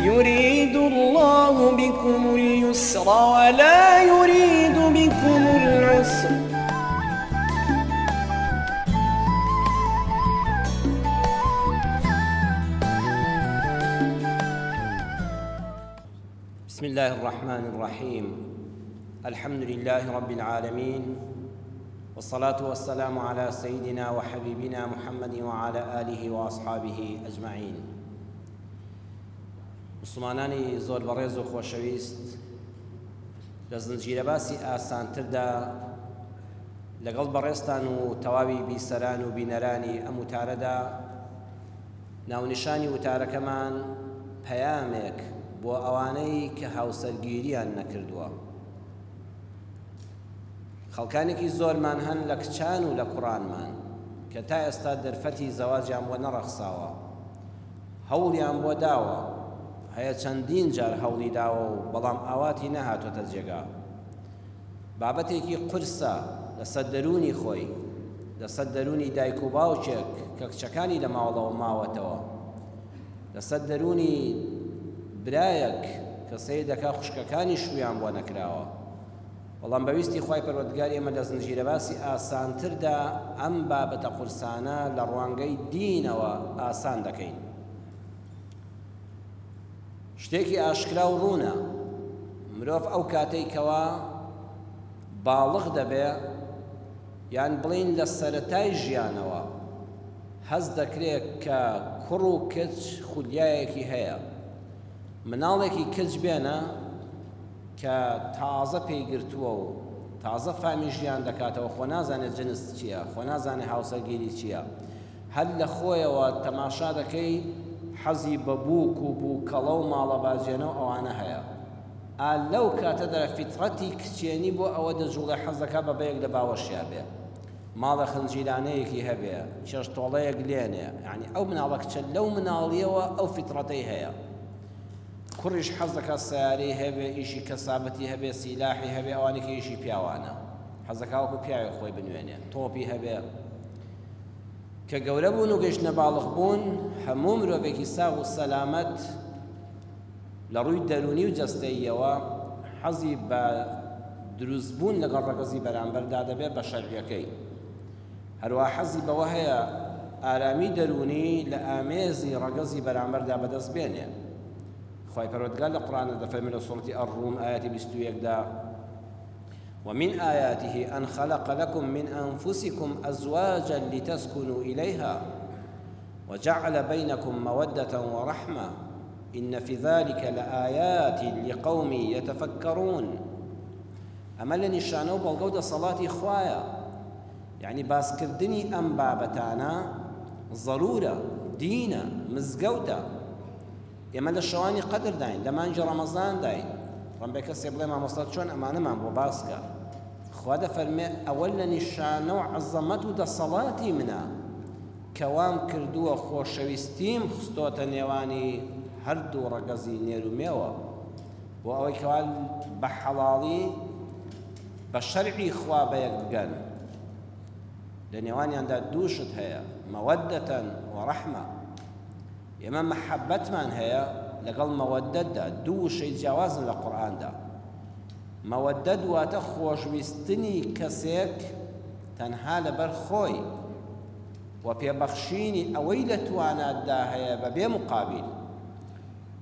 يريد الله بكم اليسر ولا يريد بكم العسر. بسم الله الرحمن الرحيم. الحمد لله رب العالمين، والصلاة والسلام على سيدنا وحبيبنا محمد وعلى آله وأصحابه أجمعين. مسلمانانی زۆر بەڕێز و خۆشەویست، لە زنجیرە باسی ئاسانتردا لەگەڵ بەڕێستان و تەواوی بیسەران و بینەرانی ئەم وتارەدا ناونیشانی وتارەکەمان پەیامێک بۆ ئەوانەی کە هاوسەرگیریان نەکردووە. خەڵکانێکی زۆرمان هەن لە کچان و لە کوڕانمان کە تا ئێستا دەرفەتی زەواجیان بۆ نەڕەخساوە، هەوڵیان بۆ داوە، هەیە چەندین جار هەوڵی داوە و بەڵام ئاواتی نەهاتۆتە جێگا. بابەتێکی قورسە لەسەر دەرونی خۆی، لەسەر دەرونی دایک و باوکێک کە کچەکانی لە ماوەڵەوە ماوەتەوە، لەسەر دەرونی برایەک کە سەیر دەکا خوشکەکانی شویان بۆ نەکراوە. بەڵام بەویستی خوای پەروەردگار ئێمە لە زنجیرە باسی ئاسانتردا ئەم بابەتە قورسانە لە ڕوانگەی دینەوە ئاسان دەکەین. شتێکی ئاشکرا و ڕوونە، مرۆڤ ئەو کاتەی کەوا باڵغ دەبێ، یان بڵین لە سەرەتای ژیانەوە هەز دەکرێت کە کوڕ و کچ خولیایەکی هەیە، مناڵێکی کچ بێنە کە تازە پێیگرتووە و تازە فامی ژیان دەکاتەوە، خۆ نازانێت جنس چییە، خۆ نازانێت هاوسەرگیری چییە، هەر لە خۆیەوە تەماشا دەکەی حەزی بە بووک و بووکەڵە و ماڵە باجێنەوە ئەوانە هەیە. لەو کاتەدا فیترەتی کچێنی بۆ ئەوە دەجوڵێ حەز دەکا بە بەیەک لە باوەشیا بێ، ماڵە خنجیرانەیەکی هەبێ، چێشتۆڵەیەک لێنێ، یعنی ئەو مناڵە کچە لەو مناڵیەوە ئەو فیترەتەی هەیە. کوڕیش حەز دەکات سیارەی هەبێ، ئیشی کەسابەتی هەبێ، سیلاحی هەبێ، ئەوانێکی ئیشی پیاوانە، حەز دەکا وەکو پیاوی خۆی بنوێنێ، تۆپی هەبێ. کە گەورە بوون و گەیشتنە باڵغ بوون، هەموو مرۆڤێکی ساغ و سەلامەت لە ڕووی دەرونی و جەستەییەوە حەزی بە دروستبوون لەگەڵ ڕەگەزی بەرامبەردا دەبێت بە شەرعیەکەی. هەروە حەزی بەوە هەیە ئارامی دەرونی لە ئامێزی ڕەگەزی بەرامبەردا بەدەست بێنێ. خوای پەروەردگار لە قورئانە دەفەرمێ لە سوورەتی ئەڕووم ئایەتی 21دا: ومن آياته أن خلق لكم من أنفسكم أزواجا لتسكنوا إليها وجعل بينكم مودة ورحمة إن في ذلك لآيات لقوم يتفكرون. أما لنشانو بالقودة صلاة خوايا، يعني باسكردني أم بابتانا ضرورة دينا مزقوتة. ئێمە لە شەوانی قەدر داین، لە مانجی ڕەمەزان داین، ڕەمبێ کەسێ بڵێ مامۆستا چۆن ئەمانەمان بۆ باسکە. خوا دەفەرمێ ئەوە لە نیشانە و عەزەمەت و دەسەڵاتی منە کەوام کردووە خۆشەویستیم خستۆتە نێوانی هەردوو ڕەگەزی نێرومێوە، بۆ ئەوەی کەوا بە حەڵاڵی بە شەرعی خوا بەیەک بگەن. لە نێوانیاندا دووشت هەیە، مەوەدەتەن و ڕەحمە. ئێمە مەحەبەتمان هەیە لەگەڵ مەوەدەتدا، دوو شەی جیاوازن لە قورئاندا. مەوەدەت واتە خۆشویستنی کەسێک تەنها لەبەر خۆی و پێبەخشینی ئەوەی لە تواناتدا هەیە بە بێ مقابل.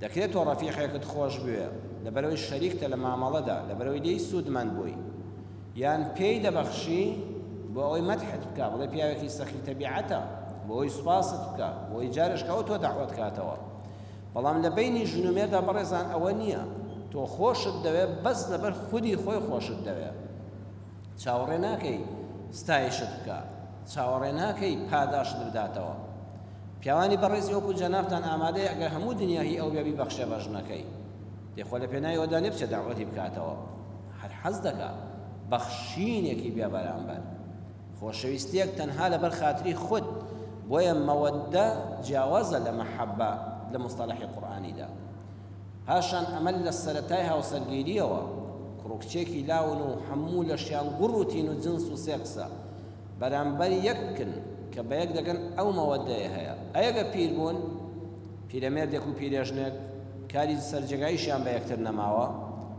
دەکرێت تۆ ڕەفیقێکت خۆش بوێ لەبەرەوەی شەریکتە لە مامەڵەدا، لەبەرەوەی لێی سوودمەند بووی، یان پێی دەبەخشی بۆ ئەوەی مەدحت بکە، بڵێ پیاوێکی سەخی تەبیعەتە، بۆ ئەوەی سوپاست بکە، بۆ ئەوەی جارشکەوە تۆ دەعوەت کاتەوە. بەڵام لە بینی ژنومێردا بەڕێزان ئەوە نییە، تۆ خۆشت دەوێت بەس لەبەر خودی خۆی خۆشت دەوێت، چاوەڕێ ناکەی ستایشت بکە، چاوەڕێ ناکەی پاداشت بداتەوە. پیاوانی بەڕێزی وەکو جەنابتان ئامادەیە ئەگەر هەموو دنیا هی ئەو بێبی بەخشێ بە ژنەکەی، دێخۆ لە پێناویەوەدا نێ بچێت داوەتی بکاتەوە، هەر حەز دەکات بەخشینێکی بێ بەرامبەر، خۆشەویستیەک تەنها لەبەر خاتری خود. بۆیە مەوەدە جیاوازە لە مەحەبە لە مستەلەحی قورئانیدا. پاشان ئەمە لە سەرەتای هاوسەرگیریەوە، کوڕکچێکی لاون و هەموو لەشیان گوڕ و تین و جنس و سێکسە بەرامبەر یەکن کە بە یەک دەگەن ئەو مەوەدەیە هەیە. ئەگە پیر بوون، پیرەمێردێک و پیرێژنێک کاری سەرجەگاییشیان بە یەکتر نەماوە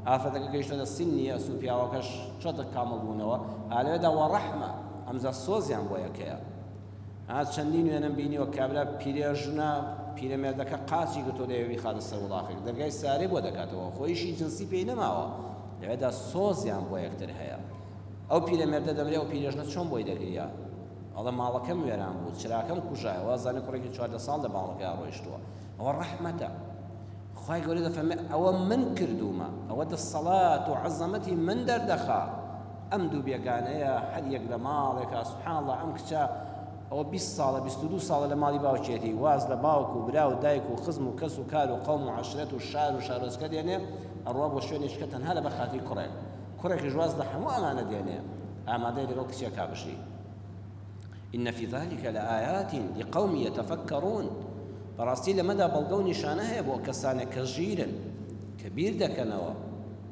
ئافرەتەکە گەیشتە سینی ئەسوو پیاوەکەش چۆتە کامەڵ بوونەوە ئالەوێدا وەڕەحمە ئەمجا سۆزیان بۆ یەکەیە چەندین وێنەم بینیوە کابرا پیرێژنە پیرەمێردەکە قاچی گرتۆ دەیەوی خاتە سەر وڵاقێک دەرگای سارێ بۆ دەکاتەوە خۆیشی جنسی پێی نەماوە لەوێدا سۆزیان بۆ یەکتر هەیە ئەو پیرەمێردە دەمرێ و پیرێژنە چۆن بۆی دەگریا ئەڵە ماڵەکەم وێران بوو چراکەم کوژایەوە زانێ کوڕێکی 14 ساڵ لە باڵەکەی ڕۆیشتووە ئەوە ڕەحمەتە خوای گەورە دەفەرمێ ئەوە من کردومە ئەوە دەسەڵات و عەزەمەتی من دەردەخا ئەم دوو بێگانەیە هەر یەک لە ماڵێکە سوبحان الله ئەم کچە ئەوە 20 ساڵە 22 ساڵە لە ماڵی باوکێتی واز لە باوک و برا و دایک و خزم و کەس و کار و قەوم و عەشرەت و شار و شارۆچکە دێنێ ئەڕوا بۆ شوێنێکە تەنها لە بەخاتری کوڕێکیش واز لە هەموو ئەمانە دێنێ ئامادەی لەگەڵ کچێکا بشی إن في ذلك لآيات لقوم يتفكرون بەڕاستی لەمەدا بەڵگە و نیشانە هەیە بۆ کەسانێک کە ژیرن کە بیر دەکەنەوە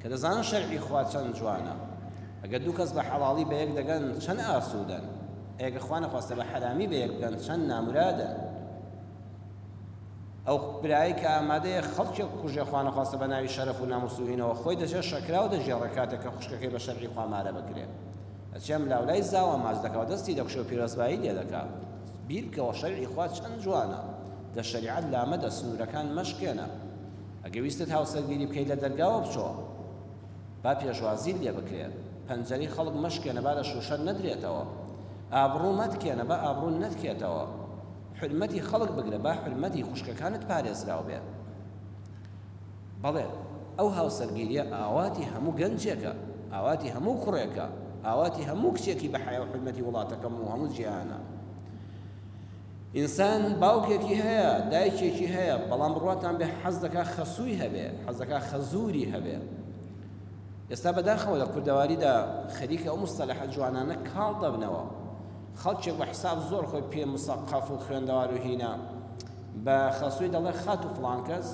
کە دەزانن شەرعی خوا چەند جوانە ئەگەر دوو کەس بە حەڵاڵی بە یەک دەگەن چەند ئاسوودەن ئەگە خوا نەخواستە بە حەرامی بە یەک بگەن چەند نامورادن ئەو برایی کە ئامادەیە خەڵکێک کوژێ خوا نەخواستە بە ناوی شەرەف و ناموسوهینەوە خۆی دەژێ شەکرا و دەژێڕێ کاتێک کە خوشکەکەی بە شەرعی خوا مارە بکرێت ئەچێم لاولای زاوە ماچ دەکەوە دەستی دەکشێ و پیرۆزبایی لێ دەکات بیر بکەوە شەرعی خوا چەند جوانە دە شەریعەت لامەدە سنوورەکان مەشکێنە ئەگە ویستت هاوسەرگیری بکەیت لە دەرگاوە بچۆ با پێشوازی لێ بکرێت پەنجەری خەڵک مەشکێنە با لە شوشەر نەدرێتەوە ئابڕوو مەتکێنە با ئابڕوو نەتکێتەوە حرمەتی خەڵک بگرە با حرمەتی خوشکەکانت پارێزراو بێت بەڵێ ئەو هاوسەرگیریە ئاواتی هەموو گەنجێکە ئاواتی هەموو کوڕێکە ئاواتی هەموو کچێکی بە حیا و حرمەتی وڵاتەکەم و هەموو جیهانە ئینسان باوکێکی هەیە دایکێکی هەیە بەڵام بڕواتان بێ حەز دەکا خەسووی هەبێ حەز دەکا خەزووری هەبێ ئێستا بەداخەوە لە کوردەواریدا خەریکە ئەو مستەلەحە جوانانە کاڵ دەبنەوە خەڵکێک بە حساب زۆر خۆی پێ مسەقەف و خوێندەوار و هینە بە خەسووی دەڵێ خات و فڵان کەس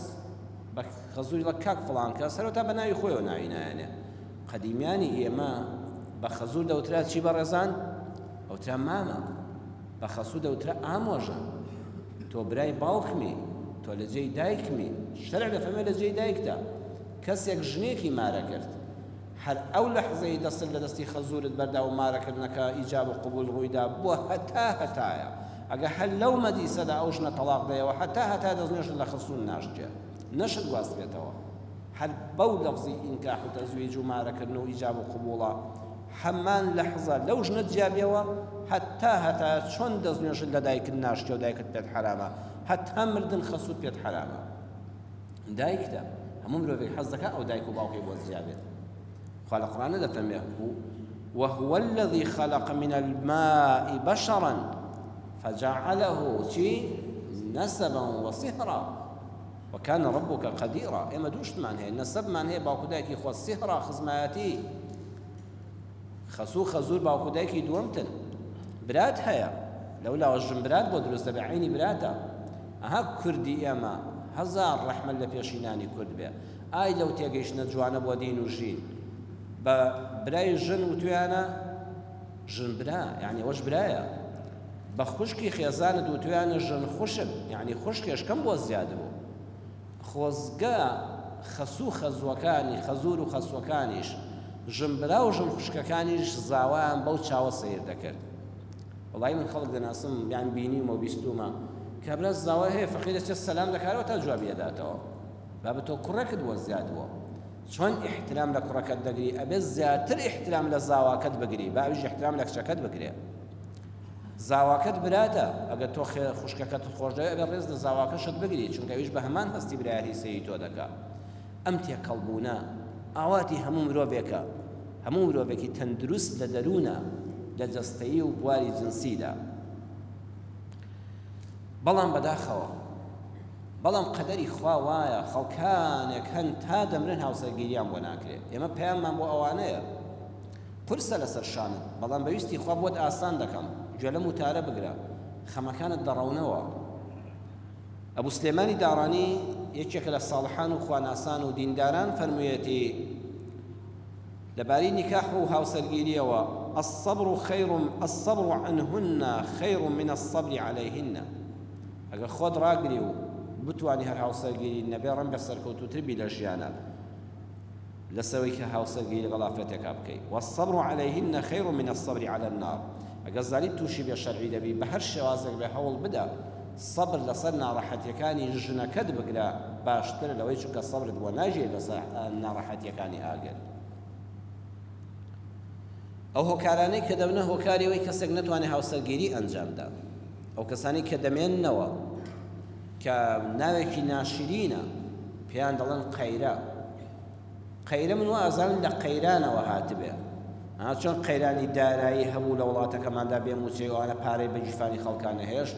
بە خەزووی لە کاک فڵان کەس هەروەتا بە ناوی خۆیەوە ناوی نایەنێ قەدیمیانی ئێمە بە خەزوور دەوترا چی بەڕێزان ئەوترا مامە بە خەسوو دەوترا ئامۆژە تۆ برای باوکمی تۆ لە جێی دایکمی شەرع دەفەرمێ لە جێی دایکدا کەسێک ژنێکی مارە کرد هەر ئەو لەحزەی دەستت لە دەستی خەزوورت بەردا و مارەکردنەکە ئیجاب و قبول ڕوویدا بووە هەتایە ئەگە هەر لەو مەدیسەدا ئەو ژنە تەلاق دەیەوە هەتا دەستنوێژت لە خەسوون ناشتێ نەشت گواست بێتەوە هەر بەو لەفزی ئینکاح و تەزویج و مارەکردن و ئیجاب و قبوڵە هەمان لەحزە لەو ژنە جیابێەوە هەتا چۆن دەستنوێژت لە دایکت ناشتێ و دایکت پێت حرامە هەتا مردن خەسووت پێت حرامە دایکتە هەموو مرۆڤێک حەز دەکات ئەو دایک و باوکەی بۆ جیابێت خوا لە قورئانە دەفەرمێ وهو الذي خلق من الماء بشرا فجعله نسبا وصهرا وكان ربك قديرا ئێمە دووشتمان هەیە نەسەبمان هەیە باوکو دایکی خۆ سیهرا خزمایەتی خەسوو خەزوور باوکو دایکی دووەمتن برات هەیە لەولاوە ژن برات بۆ دروست دەبێ عینی براتە ئەها کوردی ئێمە هەزار ڕەحمەت لە پێشینانی کورد بێ ئای لەو تێگەیشتنە جوانە بۆ دین و ژین بە برای ژن و تویانە ژن برا یعنی ئەوەش برایە بە خوشکی خێزانت و تویانە ژن خوشم یعنی خوشکێشکەم بۆ زیاد بوو خۆزگە خەسوو خەزوەکانی خەزوور و خەسوەکانیش ژن برا و ژن خوشکەکانیش زاوایان بەو چاوە سیر دەکرد وڵی من خەڵک دەناسم یان بینیمە و بیستومە کابرا زاوای هەیە فەقیر دەچێت سەلام دەکاتەوە تا جوابی دەداتەوە با بە تۆ کوڕەکەت بۆ زیاد بووە چۆن احترام لە کوڕەکەت دەگری ئەبێ زیاتر احترام لە زاواکەت بگری با ئەویش احترام لە کچەکەت بگرێ زاواکەت براتە ئەگەر تۆ خوشکەکەت خۆش دەوێت ئەبێ ڕێز لە زاواکەشت بگری چونکە ئەویش بە هەمان هەستی برایەتی سەیی تۆ دەکات ئەم تێکەڵبوونە ئاواتی هەموو مرۆڤێکە هەموو مرۆڤێکی تەندروست لە دەروونە لە جەستەیی و بواری جنسیدا بەڵام بەداخەوە بەڵام قەدەری خوا وایە خەڵکانێک هەن تا دەمرن هاوسەرگیریان بۆ ناکرێت ئێمە پەیاممان بۆ ئەوانەیە قورسە لەسەر شانت بەڵام بەویستی خوا بۆت ئاسان دەکەم گوێ لە موتارە بگرە خەمەکانت دەڕەونەوە ئەبوو سلێمانی داڕانی یەکێکە لە ساڵحان و خواناسان و دینداران فەرموویەتی لەبارەی نیکاح و هاوسەرگیریەوە الصبر عنهن خير من الصبر عليهن ئەگەر خۆت ڕاگری و بتوانی هەر هاوسەرگیری نەبێ ڕەن بە سەرکەوتوتر بی لە ژیانە لەسەوەی کە هاوسەرگیری غەڵافەتێکا بکەیت والصبر عليهن خير من الصبر على النار ئەگەر زانی تووشی بێ شەرعی دەبی بە هەر شێوازێک بێ هەوڵ بدە سەبر لەسەر ناڕەحەتیەکانی ژنەکەت بگرە باشتر لەوەی چونکە سەبرت بۆ ناژێت لەسەر ناڕەحەتیەکانی ئاگەر ئەو هۆکارانەی کە دەبنە هۆکاریەوەی کەسێک نەتوانێت هاوسەرگیری ئەنجامدا ئەو کەسانی کە دەمێننەوە کە ناوێکی ناشرینە پێیان دەڵێن قەیرە من وازانم لە قەیرانەوە هاتبێ چۆن قەیرانی دارایی هەبوو لە وڵاتەکەماندا بێ موچەوانە پارەی بە جیفانی خەڵکانە هێشت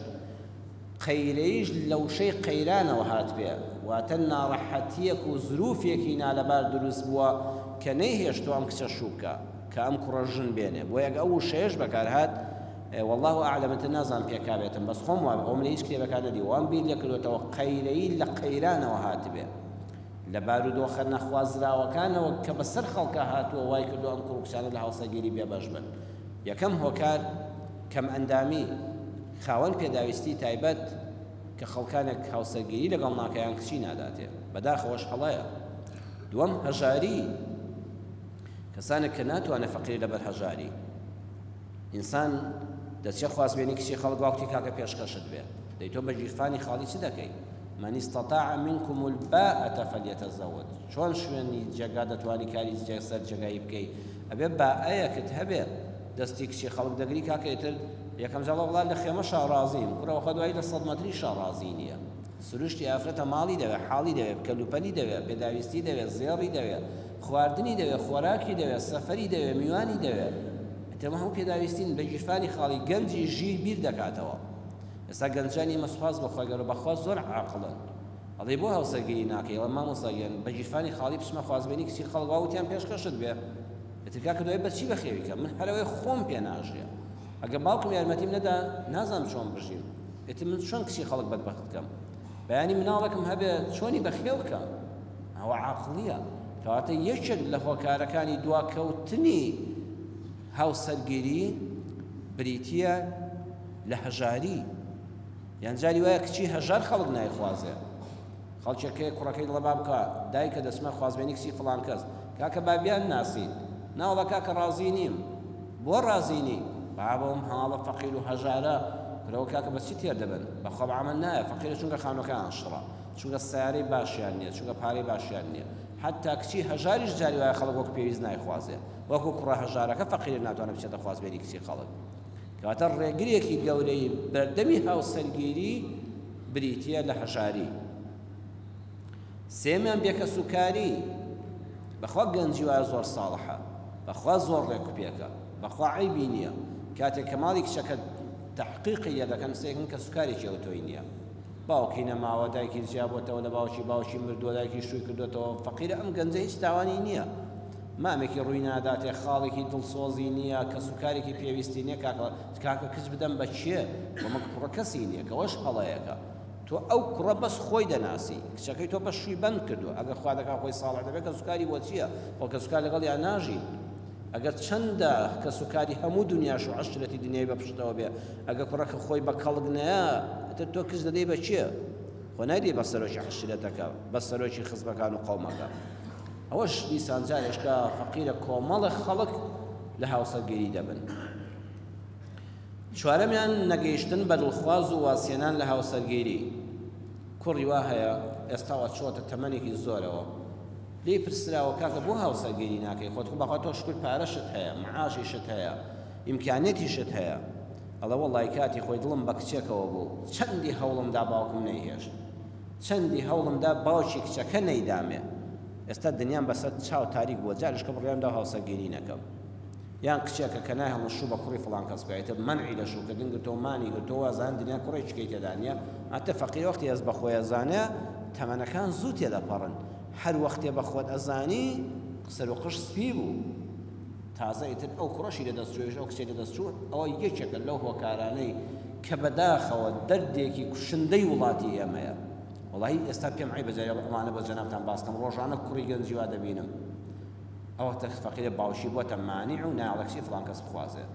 قەیرەیش لەو شەی قەیرانەوە هات بێ واتە ناڕەحەتیەک و زروفێکی نالەبار دروست بووە کە نەیهێشتۆ ئەم کچە شووبکە کە ئەم کوڕە ژن بێنێ بۆ یەک ئەو شەیەش بەکارهات والله ئەعلەمەتە نازانم پێکابێتم بەس خۆم وابێ ئەوم لە هیچ کتێبەکان نەدی وام بیر لێ کردوێتەوە قەیرەی لە قەیرانەوە هاتبێ لە بارودۆخە نەخوازراوەکانەوە کە بەسەر خەڵکە هاتووە وای کردو ئەم کوڕ و کچانە لە هاوسەرگیری بێبەش بن یەکەم هۆکار کەم ئەندامی خاوەن پێداویستی تایبەت کە خەڵکانێک هاوسەرگیری لەگەڵ ناکەیان کچی ناداتێ بەداخەوەش هەڵەیە دووەم هەژاری کەسانێک کە ناتوانێت فەقیری لەبەر هەژاری ئینسان دەچێ خوازبێنی کچی خەڵک واوتی کاکە پێشکەشت بێ دەی تۆ بە جیفانی خاڵی چ دەکەی من استطاع منكم الباءة فليتزوج چۆن شوێنی جێگا دەتوانی کاری سەر جێگایی بکەیت ئەبێ باەیەکت هەبێ دەستی کچی خەڵک دەگری کاکەیتر یەکەم جاڵە وڵات لە خێمەشا ڕازیم کوڕەوە خە دوایی لە 100 مەتریشا ڕازی نییە سروشتی ئافرەتە ماڵی دەوێت حاڵی دەوێت کەلوپەلی دەوێت پێداویستی دەوێت زێڕی دەوێت خواردنی دەوێت خۆراکی دەوێت سەفەری دەوێت میوانی دەوێت ئەتەمە هەموو پێداویستین بە جیفانی خاڵی گەنجی ژیر بیر دەکاتەوە ئێستا گەنجانی مەسپاس بەخوا گەورە بەخوا زۆر عاقڵن ئەڵێ بۆ هاوسەرگیری ناکەی ئەڵێ مامۆستاگەن بە جیفانی خاڵی پشمە خوازبێنی کچی خەڵک واوتیان پێشکەشت بێ ئەتر کاکە دوای بەچی بەخێویکە من هەرەوەی خۆم پێ ناژێ ئەگە باوکم یارمەتیم نەدا نازانم چۆن بژیم ئێتر من چۆن کچی خەڵک بەدبەخت بکەم بەیانی مناڵەکەم هەبێت چۆنی بەخێو بکەم ئەوە عاقڵیە کەواتە یەکێک لە هۆکارەکانی دواکەوتنی هاوسەرگیری بریتیە لە هەژاری یان جاری وایە کچی هەژار خەڵک نایخوازێ خەڵکێکەیە کوڕەکەی دڵە با بکە دایکە دەسمە خوازبێنی کچی فڵان کەس کاکە بابیان ناسین ناوڵە کاکە ڕازی نیم بۆ ڕازی نی بابم هاڵە فەقیر و هەژارە کرەوە کاکە بەچی تێر دەبن بەخوا بەعەمەل نایە فەقیرە چونکە خانووەکان شڕە چونکە سیارەی باشیان نییە چونکە پارەی باشیان نییە حتا کچی هەژاریش جاری وایە خەڵک وەکو پێویست نایخوازێ وەکو کوڕە هەژارەکە فەقیر ناتوانێت بچێتە خوازبێنی کچی خەڵک کەواتە ڕێگرێکی گەورەی بەردەمی هاوسەرگیری بریتیە لە هەژاری سێمیان بێکە سوکاری بەخوا گەنجی وایە زۆر ساڵحە بەخوا زۆر ڕێکوپێکە بەخوا عیبی نییە کاتێک کە ماڵی کچەکە تحقیقی لێ دەکەن سێکن کە سوکارێکی ئەو تۆی نییە باوکی نەماوە دایکی زیابەتەوە لە باوکی مردووە دایکی شووی کردوێتەوە فەقیرە ئەم گەنجە هیچ تاوانی نییە مامێکی ڕووی ناداتێ خاڵێکی دڵسۆزی نییە کە سوکارێکی پێویستی نییە کاکە کچ بدەم بە چیە بۆمە کوڕە کەسی نییە کەەوەش هەڵەیەەکە تۆ ئەو کوڕە بەس خۆی دەناسی کچەکەی تۆ بە شووی بند کردو ئەگەر خوا دەکا خۆی ساڵح دەبێت کە سوکاری بۆ چییە بۆ کە سوکار لەگەڵ یان ناژی ئەگەر چەندە کە سوکاری هەموو دنیاش و عەشرەتی دنیای بە پشتەوە بێ ئەگەر کوڕەکە خۆی بە کەڵک نەیە تۆ کچ دەدەی بە چییە خۆ نایدی بە سەرۆکی عەشرەتەکە بە سەرۆکی خزمەکان و قەومەکە ئەوەش دیسان جارێشکە فەقیرە کۆمەڵە خەڵک لە هاوسەرگیری دەبن چوارەمیان نەگەیشتن بە دڵخواز و واسیێنان لە هاوسەرگیری کوڕی وا هەیە ئێستاوە چۆتە تەمەنێکی زۆرەوە لێی پرسراوە کاکە بۆ هاوسەرگیری ناکەی خۆت بەخوا تۆ شکر پارەشت هەیە معاشیشت هەیە ئیمکانێتیشت هەیە ئەڵە وەڵڵای کاتی خۆی دڵم بە کچێکەوە بوو چەندی هەوڵمدا باوکم نەیهێشت چەندی هەوڵمدا باوکی کچەکە نەیدامێ ئێستا دنیام بەسەر چاو تاریک بووە جارشکە بڕیاندا هاوسەرگیری نەکەم یان کچێکە کە نای هەڵە شوو بە کوڕی فڵان کەس بکەیتە منعی لە شووکردن گرتەوە مانی گرتەوە وازان دنیا کوڕی چکەی تێدا نییە ئەتە فەقیر وەختی ئەس بە خۆی ئەزانێ تەمەنەکان زوو تێدەپەڕن هەر وەختێ بە خۆت ئەزانی سەر و قش سپی بوو تازە ئیتر ئەو کوڕەشی لەدەستچوێژ ئەو کچێ لەدەستچوو ئەوە یەکێکە لەو هۆکارانەی کە بەداخەوە دەردێکی کوشندەی وڵاتی ئێمەیە وڵی ئێستا پێم عیبە جای ئەمانە بە جەنابتان باسکەم ڕۆژانە کوڕی گەنجی وا دەبینم ئەوە فەقیرە باوشی بۆتە مانیع و ناڵەکسی فڵان کەس بخوازێ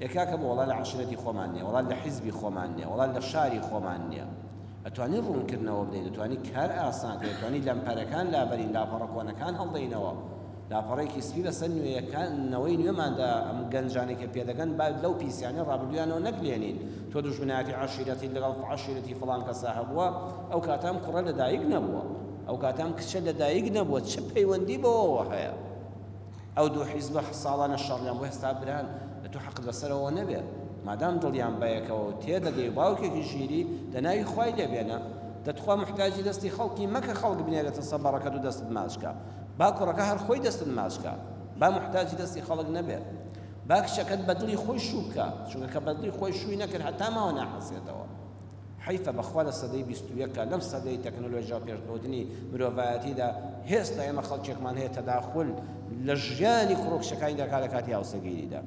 یەکاکە بۆ وڵا لە عەشرەتی خۆمان نییە وڵا لە حیزبی خۆمان نییە وڵا لە شاری خۆمان نییە ئەتوانی ڕوونکردنەوە بدەیت دەتوانی کار ئاسانکرێت دەتوانی لەمپەرەکان لابەرین لاپەڕەکۆنەکان هەڵدەینەوە لاپەڕێکی سپی بەسەر نوێیەکانەوەی نوێماندا ئەم گەنجانێکە پێدەگەن با لەو پیسیانە ڕابردویانەوە نەکلێنین تۆ دوژمنایەتی عەشیرەتی لەگەڵ عەشیرەتی فڵان کەسا هەبووە ئەو کاتام کوڕە لەدایک نەبووە ئەو کاتام کچە لەدایک نەبووە چ پەیوەندی بەوەوە هەیە ئەو دوو حیزبە ساڵانە شەڕیان بۆ هێستا بران تۆ حەقت بەسەرەوە نەبێت مادام دڵیان بەیەکەوە تێدەگەی باوکێکی ژیری دەناوی خوای لێبێنە دەتخوا محتاجی دەستی خەڵکی مەکە خەڵک بنێرێتە سەبەڕەکەت و دەستت ماچکە با کوڕەکە هەر خۆی دەستت ماچکە با محتاجی دەستی خەڵک نەبێت با کچەکەت بە دڵی خۆی شوو بکە چونکە کە بە دڵی خۆی شووی نەکرد هەتا ماوە ناحەسێتەوە حیفە بەخوا لە سەدەی 21 لەم سەدەی تەکنۆلۆژیا و پێشکەوتنی مرۆڤایەتیدا هێستا ئێمە خەڵکێکمان هەیە تەداخل لە ژیانی کوڕۆکشەکانی دەکات لە کاتی هاوسەگیریدا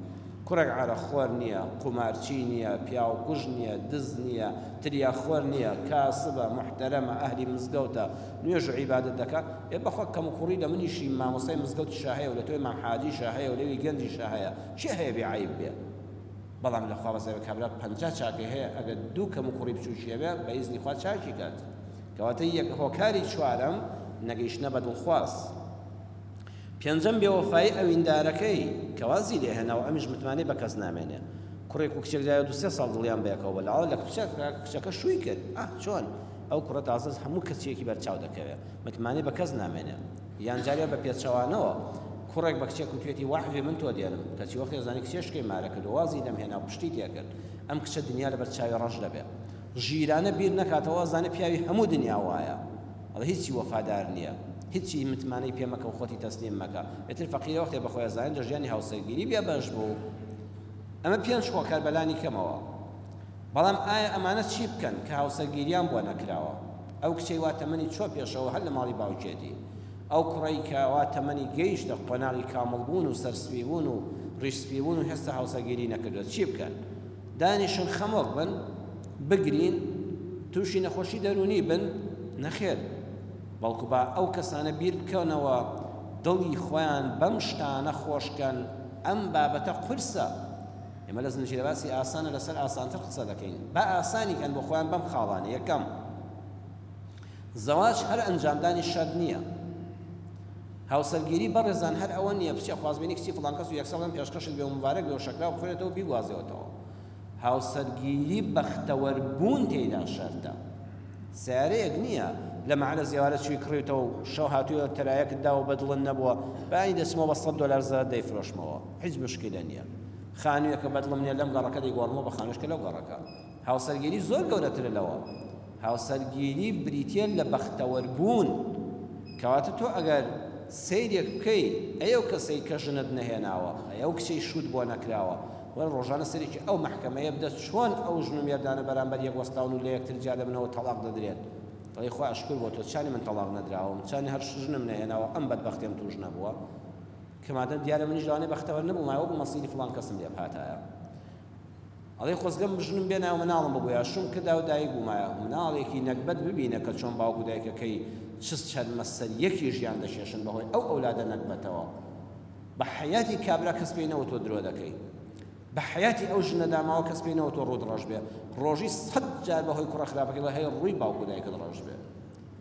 کوڕێک عارەخۆر نییە قومارچی نییە پیاوکوژ نییە دز نییە تریاخۆر نییە کاسبە محتەرەمە ئەهلی مزگەوتە نوێژ و عیبادەت دەکات بەخوا کەم و کوڕی لە منیشی مامۆستای مزگەوتی شاهەیە و لە تۆی مام حاجیشە هەیە و لەوی گەنجیشە هەیە چی هەیە بێعیب بێ بەڵام لەخوا بەسەر کابرا 50 چاکە هەیە ئەگەر دوو کەم و کوڕی بچووشیە بێ بە ئیزنی خوا چاکی کات کەواتە یەک هۆکاری چوارەم نەگەیشتنە بە دڵخواز پێنجەم بێوەفایی ئەویندارەکەی کەوازی لێ هێناوە ئەمیش متمانەی بە کەس نامێنێ کوڕێک و کچێک لایە 2-3 ساڵ دڵیان بەیەکەوە بەلاوە لە کچەکە شووی کرد چۆن ئەو کوڕە تازە هەموو کەسێکی بەرچاو دەکەوێت متمانەی بە کەس نامێنێ یان جارێ بە پێچەوانەوە کوڕێک بە کچێک و توێتی وەحوێ من تۆ دێنم کەچی وەختی زانی کچێشکەی مارە کرد وازی لەم هێنا و پشتی تێ کرد ئەم کچە دنیا لە بەرچاوی ڕەش دەبێت ژیرانە بیر نەکاتەوە زانە پیاوی هەموو دنیا وایە ئەڵێ هیچی وەفادار نییە هیچی متمانەی پێ مەکە و خۆتی تەسلیم مەکە ئێتر فەقیرە وەختێ بەخۆی زانین لە ژیانی هاوسەرگیری بێ بەش بوو ئەمە پێنج هۆکار بەلانی کەمەوە بەڵام ئایا ئەمانە چی بکەن کە هاوسەرگیریان بۆ نەکراوە ئەو کچەی وا تەمەنی چۆ پێشەوە هەر لە ماڵی باوکێتی ئەو کوڕەی کە وا تەمەنی گەیشتە قۆناغی کامڵبوون و سەرسپیبوون و ڕیشسپیبوون و هێستا هاوسەرگیری نەکردوێت چی بکەن دانیشن خەمۆک بن بگرین تووشی نەخۆشی دەرونی بن نەخێر بەڵکو با ئەو کەسانە بیر بکەنەوە دڵی خۆیان بەم شتانە خۆشکەن ئەم بابەتە قورسە ئێمە لە زنجیرە باسی ئاسانە لەسەر ئاسانتر قسە دەکەین با ئاسانی کەن بۆ خۆیان بەم خاڵانە یەکەم زەواج هەر ئەنجامدانی شەر نییە هاوسەرگیری بەڕێزان هەر ئەوە نییە بچێ خوازبێنی کچی فڵان کەس و یەک ساڵم پێشکەشت بێ و مبارەک بێ و شەکرا و بخوێنێتەوە بیگوازێتەوە هاوسەرگیری بەختەوەربوون تێیدا شەرتە سیارەیەک نییە لە مەعلە زیارەت چوی کڕیتەوە و شەو هاتووە تەلایەکتدا و بەدڵن نەبووە بەانی دەچمەوە بە $100 زەرد دەیفرۆشمەوە هیچ مشکلە نییە خانوویەکە بەدڵم نییە لەم گەڕەکە دەیگۆڕمەوە بە خانوشکە لەو گەڕەکە هاوسەرگیری زۆر گەورەترە لەوە هاوسەرگیری بریتە لە بەختەوەربوون کەواتە تۆ ئەگەر سەیرێک بکەی ئەو کەسەی کە ژنت نەهێناوە ئەو کچەی شوود بۆ نەکراوە وەرە ڕۆژانە سەرێکی ئەو مەحکەمەیە بدەست چۆن ئەو ژن و مێردانە بەرامبەر یەک وەستاون و لە یەکتر جا دەبنەوە تەلاق دەدرێت دەڵێ خوا ئەشکر بۆ تۆ چانی من تەلاق نەدراوم چانی هەر ژنم نەهێناوە ئەم بەدبەختیم توش نەبووە کەمادە دیارە منیش لەوانەیە بەختەوەر نەبووم وەکو مەسیری فڵان کەسم لێ هاتایە ئەڵێ خۆزگەم ژنم بێناوە مناڵم ببووە شوم کدا و دایک بوومایە مناڵێکی نەکبەت ببینە کە چۆن باوکو دایکەکەی چست چەند مەسەر یەکی ژیان دەشێشن بەهۆی ئەو ئەولادە نەکبەتەوە بە حەیاتی کابرا کەس پێینەوە تۆ درۆ دەکەی بە حەیاتی ئەو ژنە داماوە کەس پێینەوە تۆ ڕوود ڕەش بێ ڕۆژی 100 جار بەهۆی کوڕە خراپەکەی هەیە ڕووی باوکو دایکت ڕەش بێ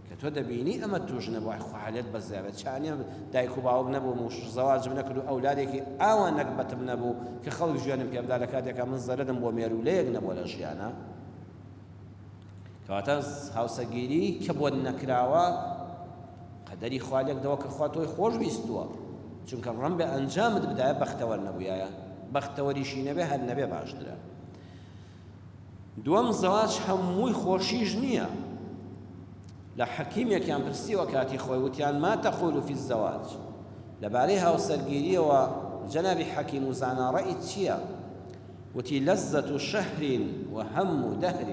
کە تۆ دەبینی ئەمە توش نەبووە خوالێت بەزیابێت چانیە دایک و باوک نەبووم و زەواجم نەکرد و ئەولادێکی ئاوا نەکبەتم نەبوو کە خەڵک ژیانم پێ بدا لە کاتێکا من زەرەدم بۆ مێرولەیەک نەبووە لە ژیانە کەواتە هاوسەرگیری کە بۆ نەکراوە قەدەری خوالێکدەوە کە خوا تۆی خۆش بیستووە چونکە ڕەم بێ ئەنجامت بدایە بەختەوەر نەبوویایە بەختەوەریشی نەبێ هەر نەبێ باشترە دووەم زەواج هەمووی خۆشیش نییە لە حەکیمێکیان پرسیوە کاتی خۆی وتیان ما تەقول فی الزەواج لەبارەی هاوسەرگیریەوە جەنابی حەکیم و زاناڕەئی چییە وتی لەزەت شەهر وهەم دەهر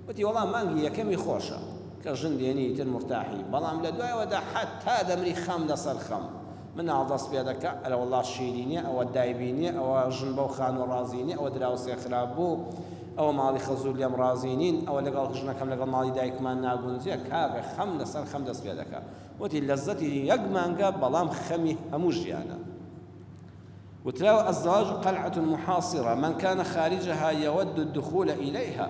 وتی وەڵام مانگی یەکەمی خۆشە کە ژن دێنی تر مرتاحی بەڵام لە دوایەوەدا حەتا دەمری خەم لەسەر خەم مناڵ دەست پێ دەکە ئەلە وەڵڵا شیرینیە ئەوە دایبینیە ئەوە ژن بەو خان و ڕازینی ئەوە دراوسێ خراپ بوو ئەوە ماڵی خەزوور لێم ڕازینین ئەوە لەگەڵ ژنەکەم لەگەڵ ماڵی دایکمان ناگونجێ کاگە خەم لەسەر خەم دەست پێ دەکە وتی لەزەتی یەک مانگە بەڵام خەمی هەموو ژیانە وتراوە الزواج قلعة محاصرة من كان خارجها يود الدخول إليها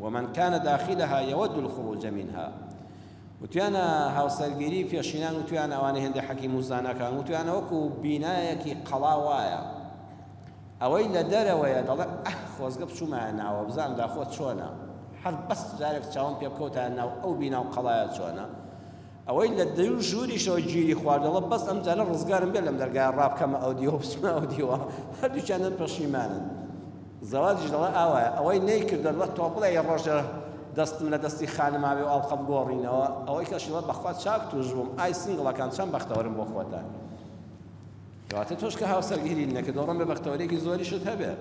ومن كان داخلها يود الخروج منها وتوانا هاوسەرگیری پێشینان وتویان ئەوانەی هەندێک حەکیم و زاناکان وتویانە وەکو بینایەکی قەڵا وایە ئەوەی لە دەرەوەیە دەڵێ خۆزگە بچوومایە ناوە بزانم داخۆت چۆنە هەر بەس جارێک چاوم پێ بکەوتە ناو ئەو بینا و قەڵایە چۆنە ئەوەی لە دەور ژووریشەوە گیری خواردەڵە بەس ئەم جارە ڕزگارم بێت لەم دەرگای ڕابکەمە ئەو دیوە بچمە ئەو دیوە هەردووچیانن پەشیمانن زەواجیش دەڵێ ئاوایە ئەوەی نەیکردە دەڵێ تۆ بڵێ ڕۆژە دەستم لە دەستی خانماوێ و ئاڵقە بگۆڕینەوە ئەوەی کەشیڵە بەخوا چاک توش بووم ئای سنگڵەکان چەند بەختەوەرم بۆ خۆتان کەواتە تۆش کە هاوسەرگیری نەکرد دەڕۆم بێ بەختەوەرێکی زۆریشت هەبێ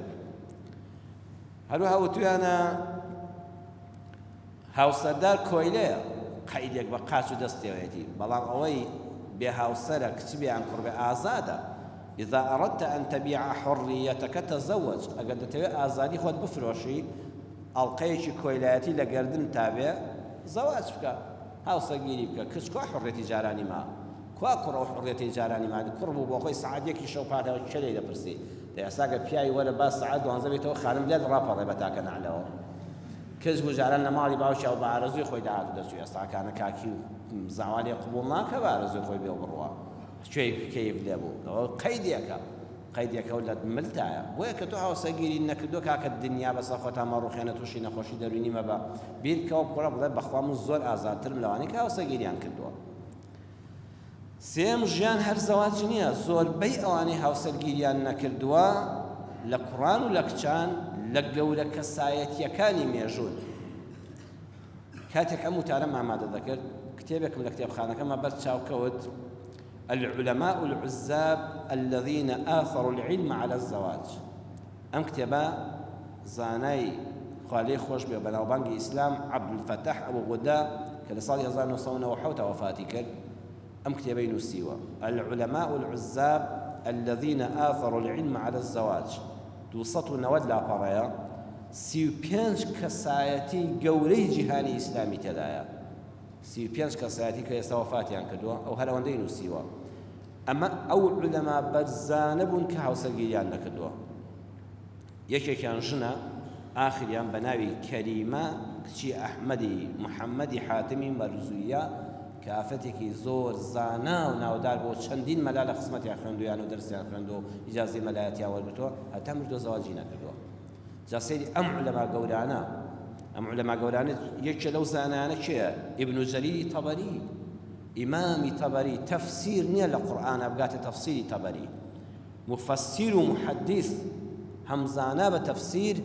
هەروەها وتویانە هاوسەردار کۆیلەیە قەیدێک بە قاچ و دەستێوێتی بەڵام ئەوەی بێ هاوسەرە کچ بێیان کوڕ بێ ئازادە إذا أردت أن تبيع حريتك تزوج ئەگەر دەتەوێت ئازادی خۆت بفرۆشی ئەڵقەیەکی کۆیلایەتی لە گەردن تابێ زەواج بکە هاوسەرگیری بکە کچ کوا حڕێتی جارانی ما کوا کوڕە و حڕێتی جارانی ما کوڕ بوو بۆ خۆی سەعاتێکی شەو پاتەوە چ لێی دەپرسی ئێستاگە پیاوی وەرە با سەعات 12 بێتەوە خانم لێت ڕاپەڕێ بە تاکە نعلەوە کەس گوجاران لە ماڵی باوکی ئەو بە ئارەزوی خۆی داهاتوو دەچوو ئێستاکانە کاکی و زاوالی قبوڵ ناکە بە ئارەزوی خۆی بێ و بڕوە کوێی کەیف لێ بوو ئەوە قەیدێکە و لە ملتایە بۆیە کە تۆ هاوسەرگیری نەکردو کاکە دنیا بەسەر خۆتان مەڕوخێنە تووشی نەخۆشی دەروینی مەبە بیرکەوە بڕە بڵێ بەخوا من زۆر ئازادترم لەوانەی کە هاوسەرگیریان کردووە سێم ژیان هەر زەواج نییە زۆربەی ئەوانەی هاوسەرگیریان نەکردووە لە کوڕان و لە کچان لە گەورە کەسایەتیەکانی مێژوون کاتێک ئەم وتارەم ئامادە دەکرد کتێبێکم لە کتێبخانەکەمە بەر چاوکەوت العلماء العزاب الذين آثروا العلم على الزواج أم كتابا زاناي خالي خوش بناوبانج إسلام عبد الفتاح أبو غدا كالصالح 1907 وفاتي كر أم كتابين سيوا العلماء العزاب الذين آثروا العلم على الزواج توسطوا نود لا برايا سيو بيانش كسايتي قولي جهاني إسلامي تدايا سيو بيانش كسايتي كيستوفاتي عن كدوا أو هلا وندين سيوا أما أو علماء بزانبون كهاوسەرگیریان نەکردووە یەکێکیان ژنە ئاخریان بە ناوی کەریمە کچی ئەحمەدی محەممەدی حاتمی مەرزوویە کە ئافەتێکی زۆر زانا و ناودار بۆ چەندین مەلا لە خزمەتیان خوێندویان و دەرسیان خوێند و ئیجازەی مەلایەتیان وەرگرتووە هەتا مردووە زەواجی نەکردووە جا سەیری ئەم عولەما گەورانە یەکێ لەو زانایانە کێیە ئیبن جەریری تەبەری إمامي طبري تفسير نيل القرآن أبقات تفسير طبري مفسر ومحدث هم زانا بتفسير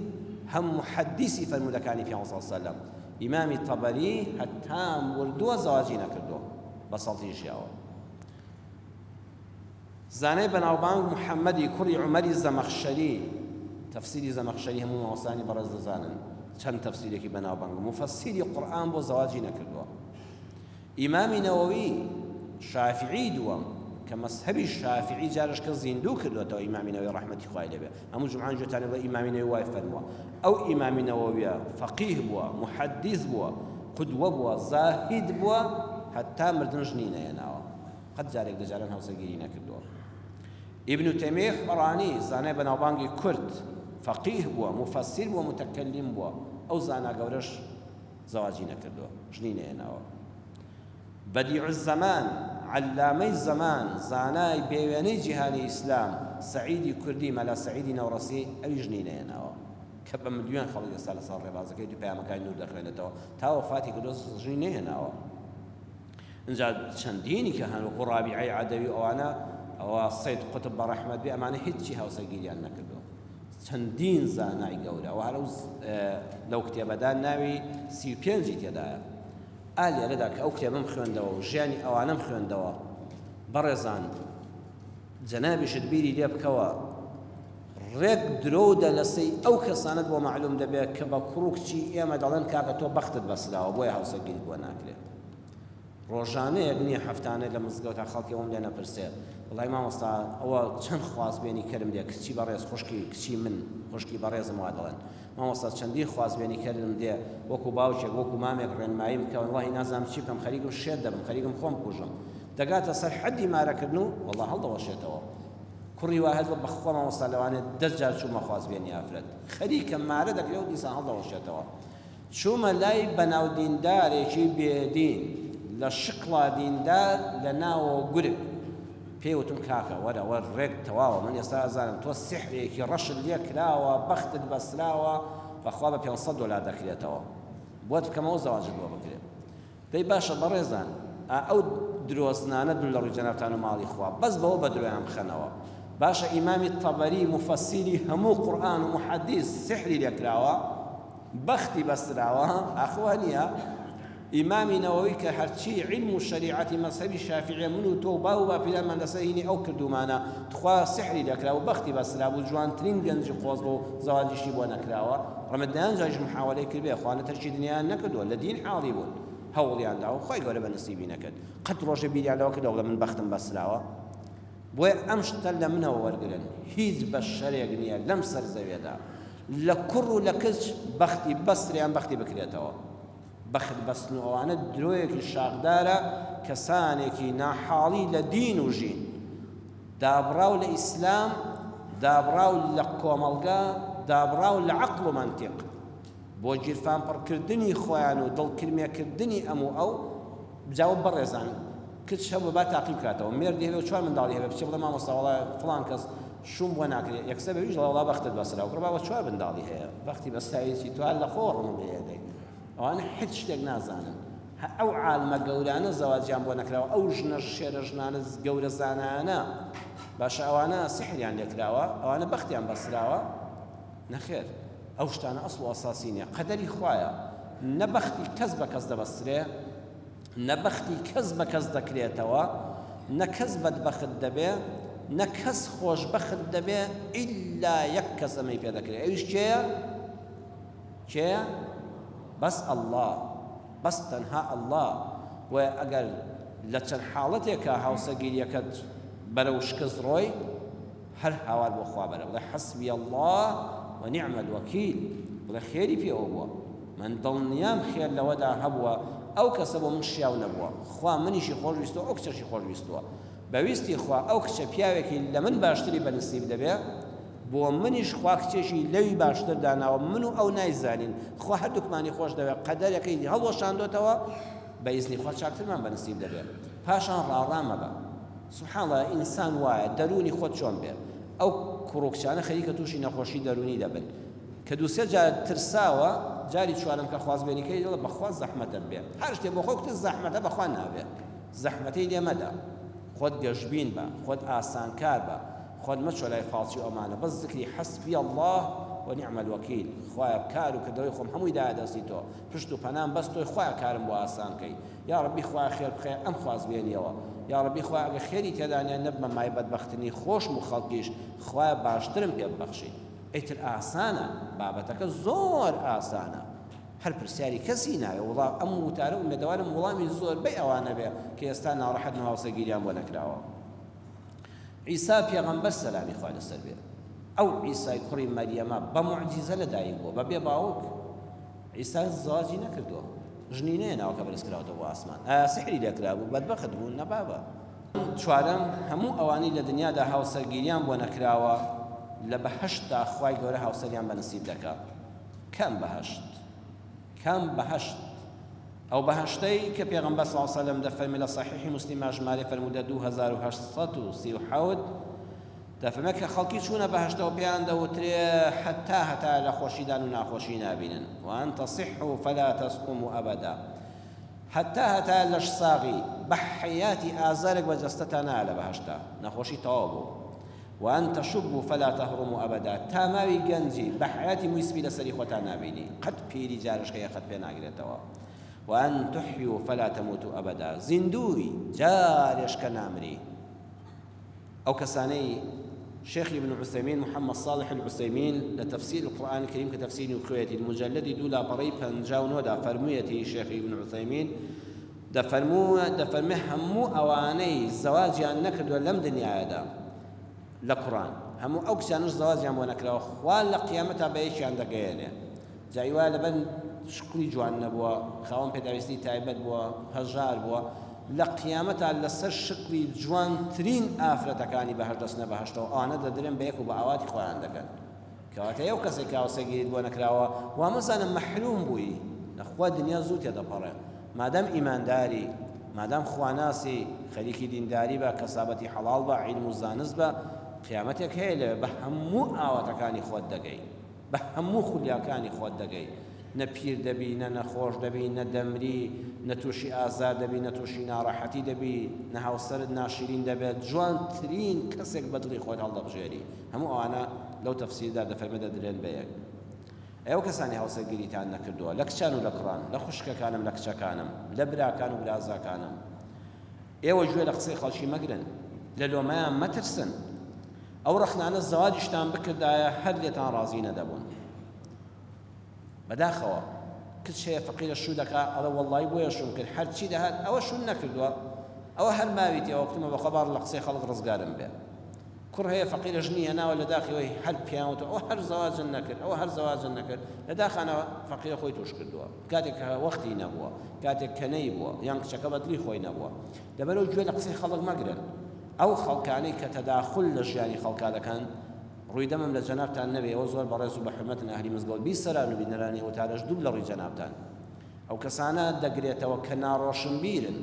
هم محدثي فالمدكاني في صلى الله عليه وسلم إمامي طبري حتى وردوا زواجين كردوا بساطي شيئا زاني بن عوبان محمدي كري عمري الزمخشري تفسير زمخشري هم موصاني برز زانن كان تفسيرك بن عوبان مفسر القرآن بو زواجين كردوا إمام نووي شافعي دوام كمذهب الشافعي جارش كزيندو كردو تو إمام نووي رحمة الله عليه أمو جمعان جوتاني الله إمام نووي فرموا أو إمام نووي فقيه بوا محدث بوا قدوة بوا زاهد بوا حتى مردن جنينة يناوا قد جارك دجاران هاوسەرگیری كردو ابن تيمية حراني زاني بناوبانگي كرد فقيه بوا مفسر بوا متكلم بوا أو زانا قورش زواجي كردو جنينة يناوا بديع الزمان علامي الزمان زاناي بيواني جهاني إسلام سعيدي كردي ملا سعيدي نورسي أو جنينة يناوا كبا مليون خلق يسال صار ربازة كيدو بياما كاين نور داخلين تا وفاتي كدوس جنينة يناوا انجا چنديني كهان وقو رابعي عدوي أوانا أو السيد قطب برحمد بأمانة هيتشي هاوسەرگیریان نكردو چندين زاناي قولا وهلو لو كتابة دان ناوي 35 تيدايا ئالێ لەدا کە ئەو کتێبم خوێندەوە و ژیانی ئەوانەم خوێندەوە بەڕێزان جەنابیشت بیری لێ بکەوە ڕێک درۆدە لەسەی ئەو کەسانت بۆ معلوم دەبێت کە بە کوڕ و کچی ئێمە دەڵێن کاکە تۆ بەختت بەسلاوە بۆیە هاوسەرگیریت بۆ ناکرێت ڕۆژانەیەک نییە هەفتانەی لە مزگەوت خەڵکی ئەوم لێ نەپرسێت وڵای مامۆستا ئەوە چەند خوازبێنی کەرم دێ کچی بەڕێز خوشکی کچی من خوشکی بەڕێزم وا دەڵێن مامۆستا چەندی خوازبێنی کەرم دێ وەکو باوکێک وەکو مامێک ڕێنمایی بکەون وڵی نازانم چی بکەم خەریکم شێت دەبم خەریکم خۆم کوژم دەگاتە سەر حەدی مارەکردن و وەڵا هەڵدەوەشێتەوە کوڕی واهێت بەخوا مامۆستا لەوانێت 10 جار چوومە خوازبێنی ئافرەت خەریکە مارە دەکرێت و دیسان هەڵدەوەشێتەوە چوومە لای بەناودیندارێکی بێدین لە شقڵا دیندار لە ناوە گورگ پێوتم کاکە وەرە ڕێک تەواوە من ئێستا ئەزانم تۆ سیحرێکی ڕەشت لێ کراوە بەختت بەسراوە بەخوا بە $500 دەکرێتەوە بۆت بکەمەوە زەواجت بۆ بکرێت دەی باشە بەڕێزان ئەو درۆزنانە دوو لە ڕووی جەنابتان و ماڵی خوا بەس بەوە بە درۆیان بخەنەوە باشە ئیمامی تەبەری مفەسیری هەموو قورئان و محەدیث سیحری لێکراوە بەختی بەسراوە ئاخوا نییە ئیمامی نەوەوی کە هەرچی علم و شەریعەتی مەذهەبی شافعیە من و تۆ و باو و باپیرانمان لەسەر هینی ئەو کردومانە تخوا سیحری لێکراوە بەختی بەسرا بوو جوانترین گەنجی قۆز بۆ زەواجیشی بۆ نەکراوە ڕەمەدان جاژ محاولەی کردبێ خوانە تەرکی دنیایان نەکردووە لە دین حاڵی بوون هەوڵیاندا و خۆی گەورە بە نسیبی نەکرد قەت ڕۆژە بیریانەوە کردەوە لە من بەختم بەسراوە بۆیە ئەم شتە لە منەوە وەرگرن هیچ بە شەرێک نییە لەم سەر زەوێدا لە کوڕ و لە کچ بەختی بەسریان بەختی بکرێتەوە بەخت بەستن و ئەوانە درۆیەکی شاخدارە کەسانێکی ناحاڵی لە دین و ژین دابڕاو لە ئیسلام دابڕاو لە کۆمەڵگا دابڕاو لە عەقڵ و مەنتیق بۆ گیرفان پڕکردنی خۆیان و دڵکرمێکردنی ئەموو ئەو بجاوب بەڕێزان کچ هەبوو با تاقی بکاتەوە مێردی هەبێ و چوار منداڵی هەبێ بچێ بڵێ مامۆستا وەڵای فڵان کەس شوم بۆ ناکرێت یەکسەر بێ ویژ وەڵا بەختت بەسرا و کڕباوە چوار منداڵی هەیە بەختی بەستایەکی توال لە خۆ ڕوون بێدەی ئەوانە هیچ شتێک نازانن ئەو عالمە گەورانە زەواجیان بۆ نەکراوە ئەو ژنە شێرە ژنانە گەورە زانانە باشە ئەوانە سحریان لێکراوە ئەوانە بەختیان بەسراوە نەخێر ئەو شتانە ئەسڵ و ئەساسی نییە قەدەری خوایە نەبەختی کەس بە کەس دەبەسترێ نەبەختی کەس بە کەس دەکرێتەوە نە کەس بەدبەخت دەبێ نە کەس خۆشبەخت دەبێ ئیلا یەک کەس ئەمەی پێ دەکرێت ئەویش کێیە بەس ئەڵڵا بەس تەنها ئەڵڵا و ئەگەر لە چەند حاڵەتێکە هاوسەگیریەکەت بەرەو شکست ڕۆی هەر هاوار بۆ خوا بەرە بڵێ حەسبی الله ونعم الوەکیل بڵێ خێری پێوە بووە من دڵنیام خێر لەوەدا هەبووە ئەو کەسە بۆ من شیاو نەبووە خوا منیشی خۆشویستەوە ئەو کچەشی خۆشویستووە بەویستی خوا ئەو کچە پیاوێکی لە من باشتری بەنسیب دەبێ بۆ منیش خوا کچێکی لەوی باشتر داناوە من و ئەو نایزانین خوا هەردووکمانی خۆش دەوێت قەدەرەکەی هەڵوەشاندۆتەوە بە ئیزنی خوا چاکترمان بەنسیب دەبێت پاشان ڕاڕامە بە سوبحان الله ئینسان وایە دەرونی خۆت چۆن بێ ئەو کوڕۆکچانە خەریکە تووشی نەخۆشی دەرونی دەبن کە دووسێ جار ترساوە جاری چوارم کە خوازبێنیکەی دەڵێ بەخوا زەحمەتت بێ هەر شتێک بۆ خۆی کتر زەحمەتە بەخوا نابێ زەحمەتەی لێ مەدە خۆت گەشبین بە خۆت ئاسانکار بە خۆت مەچۆ لای فاڵچی ئەمانە بەس ذکری حەسبی الله ونعم الوەکیل خوایە کار و کردەوەی خۆم هەمووی دادەستی تۆ پشت و پەنام بەس تۆی خوایە کارم بۆ ئاسانکەی یا ڕەبی خوایە خێر بخێ ئەم خوازبێنیەوە یا ڕەبی خوایە ئەگە خێری تێدانیان نەبمە مای بەدبەختنی خۆشم و خەڵکیش خوایە باشترم پێ ببەخشی ئیتر ئاسانە بابەتەکە زۆر ئاسانە هەر پرسیاری کەسی نایە وڵام ئەم وتارە و مێدەوارم وڵامی زۆربەی ئەوانە بێ کە ئێستا ناڕەحەت و هاوسەگیریان بۆ نەکراوە عیسا پێغەمبەر سەلامی خوا لەسەر بێ ئەو عیسای کوڕی مەریەمە بە موعجیزە لەدایک بووە بەبێ باوک عیسا زەواجی نەکردووە ژنی نەیە ناوکە بەرزکراوەتەوە بۆ ئاسمان ئایا سحری لێکرا بوو بەدبەخت بوون نەبابە چوارەم هەموو ئەوانەی لە دنیادا هاوسەرگیریان بۆ نەکراوە لە بەهەشتا خوای گەورە هاوسەریان بەنسیب دەکات کام بەهەشت ئەو بەهەشتەی کە پێغەمبەر صلی الله علیه و سلم دەفەرمێ لە صحیحی موسلیم ژمارە فەرموودە 2837 دەفەرمێ کە خەڵکی چوونە بەهەشتەوە پێیان دەوترێ هەتا لە خۆشیدان و ناخۆشی نابینن وأن تصحوا فلا تسقموا أبدا هەتا لەش ساغی بە حەیاتی ئازارێک بەجەستەتان نایە لە بەهەشتا نەخۆشی تەواو بوو وأن تشبوا فلا تهرموا أبدا تا ماوی گەنجی بە حەیاتی مویسبی لەسەری خۆتان نابینی قەت پیری جارشکەیە قەت پێ ناگرێتەوە وأن تحيوا فلا تموتوا أبدا زندوي جارشك نامري أو كساني شيخ ابن عثيمين محمد صالح العثيمين لتفسير القرآن الكريم كتفسير الكويتي المجلد دولا بريبا جاونو دا فرميتي شيخ ابن عثيمين دا فرمي همو أواني الزواج عن نكد ولم دنيا دا لقرآن همو أو كسانوش زواج عن ونكد وخوال لقيامتها بيش عندك يعني جايوا لبن شکلی جوان نەبووە خاوەن پێداویستی تایبەت بووە هەژار بووە لە قیامەتە لەسەر شکلی جوانترین ئافرەتەکانی بەهەشت دەستنە بەهەشتەوە ئەوانە دەدرێن بە یەک و بە ئاواتی خۆیان دەکەن کەواتە ئەو کەسێک کە هاوسەگیریت بۆ نەکراوە وا مەزانم مەحروم بووی نەخوا دنیا زوو تێدەپەڕێ مادام ئیمانداری مادام خواناسی خەریکی دینداری بە کەسابەتی حەڵاڵ بە عیلم و زانست بە قیامەتێک هەیە لێ بە هەموو ئاواتەکانی خۆت دەگەی بە هەموو خولیاکانی خۆت دەگەی نە پیر دەبی نە نەخۆش دەبی نە دەمری نە تووشی ئازار دەبی نە تووشی ناڕەحەتی دەبی نە هاوسەرت ناشرین دەبێت جوانترین کەسێک بە دڵی خۆت هەڵدەبژێری هەموو ئەوانە لەو تەفسیردا دەفەرمێ دەدرێن بە یەک ئێوە کەسانی هاوسەرگیریتان نەکردووە لە کچان و لە کوڕان لە خوشکەکانم لە کچەکانم لە براکان و برازاکانم ئێوە گوێ لە قسەی خەڵکی مەگرن لە لۆمەیان مەترسن ئەو ڕەخنانە زەواجیشتان بکردایە هەر لێتان ڕازی نەدەبوون بەداخەوە کچ هەیە فەقیرە شوو دەکا ئەڵە وەڵڵی بۆیە شوم کرد هەرچی دەهات ئەوە شوون نەکردووە ئەوە هەر ماویتی ئەوە وەختمە بەخەبار لە قسەی خەڵک ڕزگارم بێ کوڕ هەیە فەقیرە ژنی هێناوە لە داخەوەی هەر پیاوەتە ئەوە هەر زەواجن نەکرد ئەوە هەر زەواجن نەکرد لە داخانەوە فەقیرە خۆی توش کردووە کاتێک کە وەختی نەبووە کاتێک کە نەی بووە یان کچەکە بەدڵی خۆی نەبووە لەبەرەوە گوێ لە قسەی خەڵک مەگرن ئەو خەڵکانەی کە تەداخل لە ژیانی خەڵکا دەکەن ڕووی دەمم لە جەنابتان نەبێ ئەوە زۆر بەڕێز و بە حورمەتن ئەهلی مزگەوت بیسەران و بینەرانی ئەوتارەش دوو لە ڕووی جەنابتان ئەو کەسانە دەگرێتەوە کە ناڕۆشن بیرن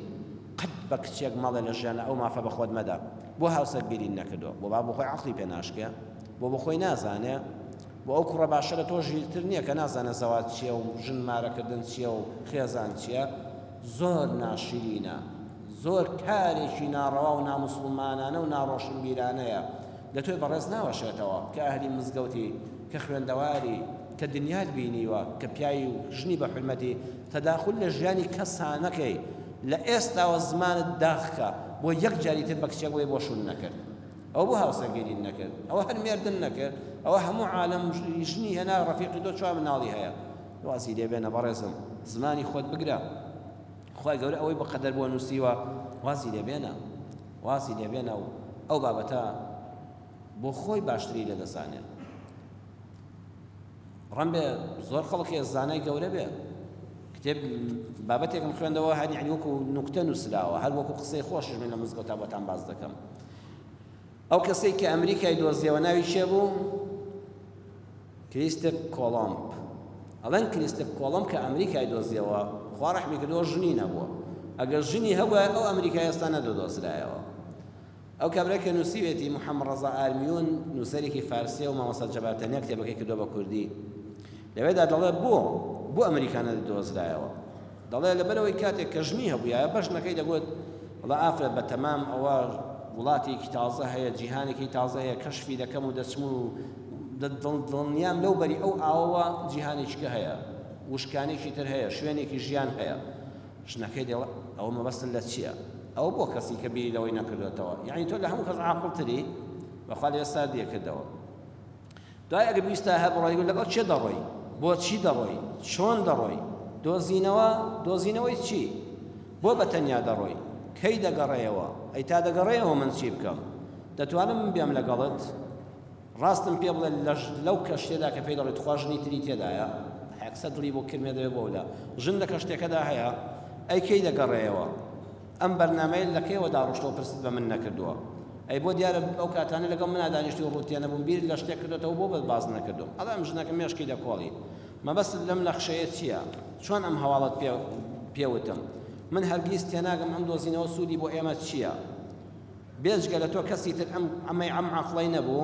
قەت بە کچێک مەڵێ لە ژیانە ئەو مافە بە خۆت مەدا بۆ هاوسەرگیری نەکردووە بۆ با بۆ خۆی عەقڵی پێ ناشکێ بۆ خۆی نازانێ بۆ ئەو کوڕە باشە لە تۆ ژیرتر نییە کە نازانە زەواج چییە و ژن مارەکردن چییە و خێزان چییە زۆر ناشرینە زۆر کارێکی ناڕەوا و ناموسڵمانانە و ناڕۆشن بیرانەیە لە توێ بەڕێز ناوەشێتەوە کە ئەهلی مزگەوتی کە خوێندەواری کە دنیات بینیوە کە پیاوی و ژنی بە حورمەتی تەداخل لە ژیانی کەسان نەکەی لە ئێستاوە زمانت داخکە بۆ یەک جاریتر بە کچێک بۆی بۆ شوون نەکرد ئەو بۆ هاوسەرگیری نەکرد ئەوە هەر مێردن نەکرد ئەوە هەموو عالەم ژنی هێنا ڕەفیقی تۆ چوار مناڵی هەیە وازی لێ بێنە بەڕێزم زمانی خۆت بگرە خوای گەورە ئەوەی بەقەدەر بۆ نووسیوە وازی لێ بێنە و ئەو بابەتە بۆ خۆی باشتری لە دەزانێت ڕەن بێ زۆر خەڵکی زانای گەورە بێ کتێب بابەتێکم خوێندەوە هەر یعنی وەکو نوکتە نووسراوە هەر وەکو قسەی خۆشش من لە مزگەوتا بۆتان باز دەکەم ئەو کەسەی کە ئەمریکای دۆزیەوە ناوی چێ بوو کریستف کۆڵۆمب ئەڵێن کریستف کۆڵۆمب کە ئەمریکای دۆزیەوە خوا ڕەحمی کردەوە ژنی نەبووە ئەگەر ژنی هەبووە ئەو ئەمریکای ئێستا نەدۆدۆزرایەوە ئەو کابرا کە نووسیوێتی محەممەد ڕەزا ئارمیون نووسەرێکی فارسیە و مامۆستا جەبارتەنیا کتێبەکەی کردووە بە کوردی لەوێدا دەڵێ بۆ ئەمریکانە دۆزرایەوە دەڵێ لەبەرەوەی کاتێک کە ژنی هەبوویە بەشنەکەی دەگوت وڵا ئافرەت بە تەمام ئەوە وڵاتێکی تازە هەیە جیهانێکی تازە هەیە کەشفی دەکەم و دەچم و دڵنیام لەو بەری ئەو ئاوەوە جیهانێکیکە هەیە وشکانێکی تر هەیە شوێنێکی ژیان هەیە ژنەکەی دێڵە ئەوە مەبەستن لە چییە ئەو بۆ کەسی کە بیری لەوەی نەکردێتەوە یعنی تۆ لە هەموو کەس عاقڵتری بەخوا لە ئێستا دیەکردەوە دوای ئەگە بیستە هە بڕۆی لەگەڵ چێ دەڕۆی بۆچی دەڕۆی چۆن دەڕۆی دۆزینەوەی چی بۆ بەتەنیا دەڕۆی کەی دەگەڕێەوە ئەی تا دەگەڕێەوە من چی بکەم دەتوانم من بێم لەگەڵت ڕاستم پێ بڵێ لەو کەشتێدا کە پێی دەڵێت خواژنی تری تێدایە حەکسە دڵی بۆ کرمێ دەوێ بۆ لە ژن لە کەشتێکەدا هەیە ئەی کەی دەگەڕێەوە ئەم بەرنامەیە لەکەیەوە داڕشتەوە پرست بە من نەکردووە ئەی بۆ دیارە ئەو کاتانە لەگەڵ منە دانیشتی و ڕوتیانە بووم بیر لە شتێک کردێتەوە بۆ باز نەکردوم ئەڵێ ئەم ژنەکە مێشکی دەکۆڵی مەبەست لەم نەخشەیە چییە چۆن ئەم هەواڵەت پێوتم من هەرگیز تێناگەم ئەم دۆزینەوە سوودی بۆ ئێمە چییە بێجگە لە تۆ کەسی تر ئەمەی ئەم عەقڵەی نەبوو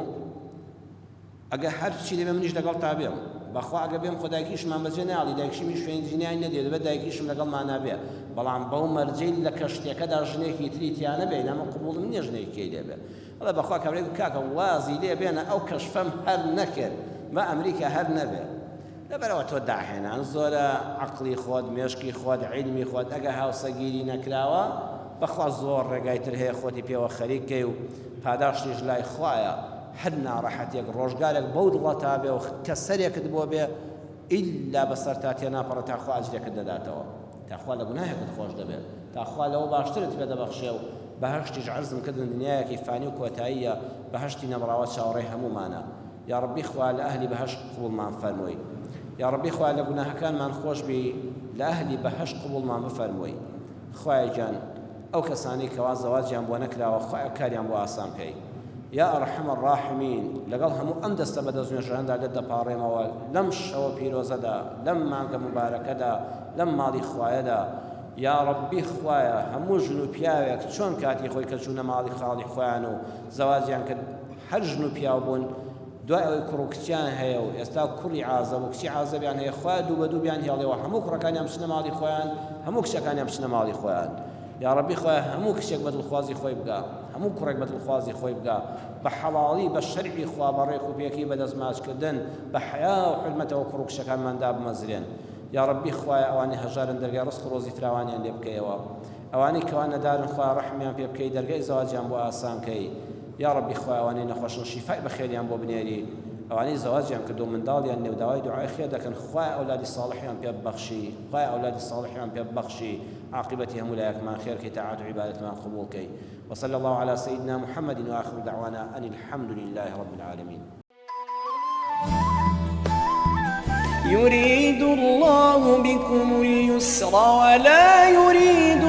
ئەگە هەر چی دەبێ منیش لەگەڵ تا بێم بەخوا ئەگە بێم خۆ دایکیشمان بەجێ ناڵی دایکیشمی شوێن جینیان نەدێت دەبێت دایکیشم لەگەڵمان نابێ بەڵام بەو مەرجەی لە کەشتێکەدا ژنێکی تری تیانە بێ ئەمە قبوڵم نییە ژنێکی دەبێ ئەڵێ بەخوا کابرێک کاکە وازی لێ بێنە ئەو کەشفەم هەر نەکرد بە ئەمریکا هەر نەبێ لەبەرەوە تۆ داهێنان زۆرە عەقڵی خۆت مێشکی خۆت عیلمی خۆت ئەگە هاوسەگیری نەکراوە بەخوا زۆر ڕێگای تر هەیە خۆتی پێوە خەریکەی و پاداشتیش لای خوایە هەر ناڕەحەتێک ڕۆژگارێک بەو دڵە تا بێ و کە سەرێکت بۆ بێ ئیلا بەسەر تا تێناپەڕە تاخوا ئەجرێکت دەداتەوە تاخوا لە گوناهێکت خۆش دەبێت تاخوا لەوە باشترت پێ دەبەخشێ و بەهەشتیش عەرزم کردن دنیایەکی فانی و کۆتاییە بەهەشتی نەبڕاوە چاوەڕێی هەمومانە یا ڕەبی خوا لە ئەهلی بەهەشت قبوڵمان فەرمووی یا ڕەبی خوا لە گوناهەکانمان خۆش بی لە ئەهلی بەهەشت قبوڵمان بفەرمووی خوایە گیان ئەو کەسانی کەوا زەواجیان بۆ نەکراوە خوایە کاریان بۆ ئاسان بکەی یا ئەرحەم الراحمین لەگەڵ هەموو ئەم دەستە بەدەستنوێژەکاندا لێت دەپاڕێمەوە لەم شەوە پیرۆزەدا لەم مانگە مبارەکەدا لەم ماڵی خوایەدا یا ڕەبی خوایە هەموو ژن و پیاوێک چۆن کاتی خۆی کە چوونە ماڵی خاڵی خۆیان و زەواجیان کرد هەر ژن و پیاو بوون دوای ئەوەی کوڕ و کچیان هەیە و ئێستا کوڕی عازەب و کچی عازەبیان هەیە خوای دوو بە دوو بیان هێڵێەوە هەموو کوڕەکانیان بچنە ماڵی خۆیان هەموو کچەکانیان بچنە ماڵی خۆیان یا ڕەبی خوایە هەموو کچێک بە دڵخوازی خۆی بگا هەموو کوڕێک بە دڵخوازی خۆی بگا بە حەڵاڵی بە شەرعی خوا بە ڕێک و پێکی بەدەست ماچکردن بە حیا و حرمەتەوە کوڕ و کچەکانماندا بمەزرێن یا ڕەبی خوایە ئەوانەی هەژارن دەرگای ڕزق و ڕۆزی فراوانیان لێ بکەیەوە ئەوانەی کەوان نەدارن خوا ڕەحمیان پێ بکەی دەرگای زەواجیان بۆ ئاسانکەی یا ڕەبی خوایە ئەوانەی نەخۆشن شیفای بەخێریان بۆ بنێری ئەوانەی زەواجیان کردو منداڵیان نێوداوای دوعای خێر دەکەن خوای ئەولادی ساڵحیان پێ ببەخشی خوای ئەولادی ساڵحیان پێ ببەخشی عاقبەتی هەموو لایەکمان خێرکەی تاعات و عیبادەتمان قبوڵکەی وصلى الله على سيدنا محمد وآخر دعوانا أن الحمد لله رب العالمين يريد الله بكم اليسر ولا يريد